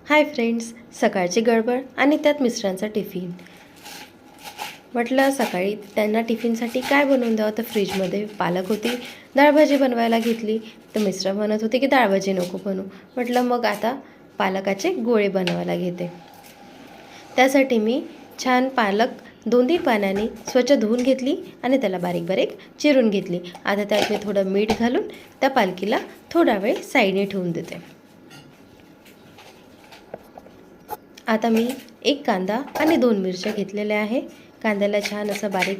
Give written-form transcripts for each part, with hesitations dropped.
Hi friends, सकाळची गडबड आणि त्यात मिस्टरांचा टिफिन. म्हटलं सकाळी त्यांना टिफिनसाठी काय बनवून द्यावं, तर फ्रीजमध्ये पालक होती. डाळभाजी बनवायला घेतली तर मिस्टर म्हणत होते की डाळभाजी नको बनवू. म्हटलं मग आता पालकाचे गोळे बनवायला घेते. त्यासाठी मी छान पालक 2-3 पाण्याने स्वच्छ धुवून घेतली आणि त्याला बारीक बारीक चिरून घेतली. आता त्यात मी थोडं मीठ घालून त्या पालकीला थोडा वेळ साईडने ठेवून देते. आता मी 1 कांदा आणि 2 मिरच्या घेतलेल्या आहे. कांद्याला छान असं बारीक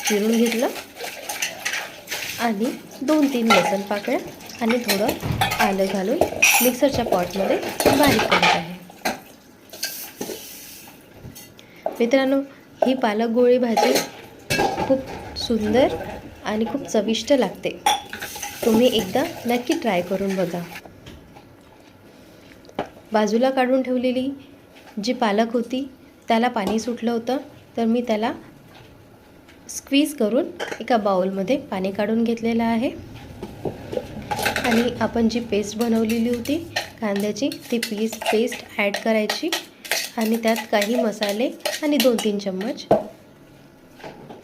चिरून घेतलं आणि 2-3 लसूण पाकळ्या आणि थोडं आलं घालून मिक्सरच्या पॉटमध्ये बारीक करत आहे. मित्रांनो, ही पालक गोळी भाजी खूप सुंदर आणि खूप चविष्ट लागते. तुम्ही एकदा नक्की ट्राय करून बघा. बाजूला काढून ठेवलेली जी पालक होती त्याला पाणी सुटलं होतं, तर मी त्याला स्क्वीज करून एका बाउलमध्ये पाणी काढून घेतलेलं आहे. आणि आपण जी पेस्ट बनवलेली होती कांद्याची, ती पेस्ट ॲड करायची आणि त्यात काही मसाले आणि 2-3 चम्मच,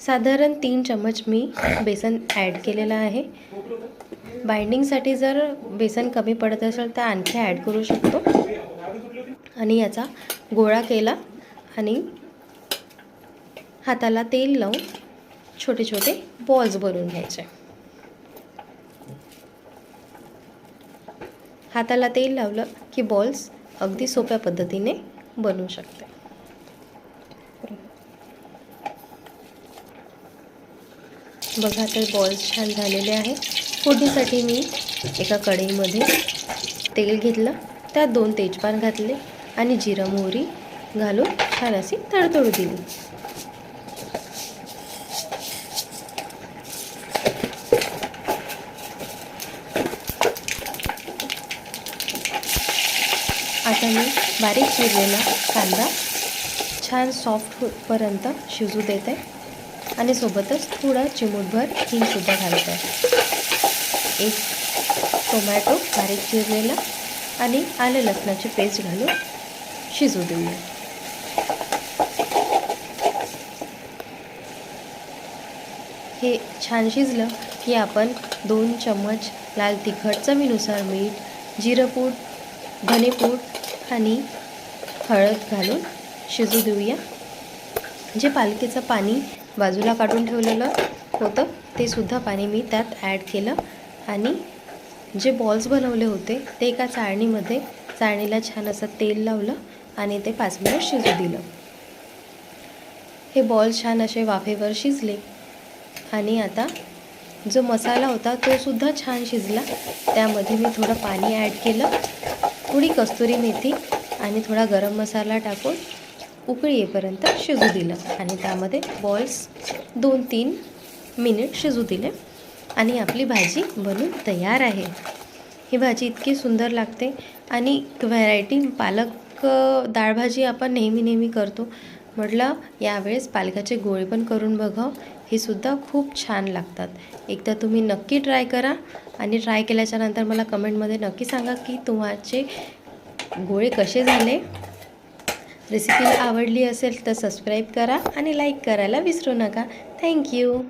साधारण 3 चम्मच मी बेसन ॲड केलेलं आहे. बाइंडिंगसाठी जर बेसन कमी पडत असेल तर आणखी ॲड करू शकतो. आणि याचा गोळा केला आणि हाताला तेल लावून छोटे छोटे बॉल्स बनवून घ्यायचे. हाताला तेल लावलं की बॉल्स अगदी सोप्या पद्धतीने बनवू शकते. बघा, तर बॉल्स छान झालेले आहे. फोडणीसाठी मी एका कढईमध्ये तेल घेतलं, त्यात 2 तेजपान घातले आणि जिरं मोहरी घालून छान अशी तडतडू दिली. आता मी बारीक चिरलेला कांदा छान सॉफ्ट होईपर्यंत शिजू देते आणि सोबतच थोडा चिमूटभर हिंगसुद्धा घालते. 1 टोमॅटो बारीक चिरलेला आणि आलं लसणाची पेस्ट घालून शिजू देऊया. हे छान शिजलं की आपण 2 चम्मच लाल तिखट, चवीनुसार मीठ, जिरपूड, धनेपूड आणि हळद घालून शिजू देऊया. जे पालकीचं पाणी बाजूला काढून ठेवलेलं होतं ते सुद्धा पाणी मी त्यात ॲड केलं आणि जे बॉल्स बनवले होते ते एका चाळणीला छान असं तेल लावलं आणि ते 5 मिनिट शिजू दिलं. हे बॉल्स छान असे वाफेवर शिजले आणि आता जो मसाला होता तो सुद्धा छान शिजला. त्यामध्ये मी थोडं पाणी ॲड केलं, थोडी कस्तुरी मेथी आणि थोडा गरम मसाला टाकून उकळी येईपर्यंत शिजू दिलं आणि त्यामध्ये बॉल्स 2-3 मिनिट शिजू दिले आणि आपली भाजी बनून तयार आहे. ही भाजी इतकी सुंदर लागते आणि व्हरायटी पालक डाळभाजी आपण नेहमी करतो. म्हटलं यावेळेस पालकाचे गोळे पण करून बघावं. हे सुद्धा खूप छान लागतात. एकदा तुम्ही नक्की ट्राय करा आणि ट्राय केल्याच्या नंतर मला कमेंटमध्ये नक्की सांगा की तुमचे गोळे कसे झाले. रेसिपी आवडली असेल तर सबस्क्राईब करा आणि लाईक करायला विसरू नका. थँक्यू.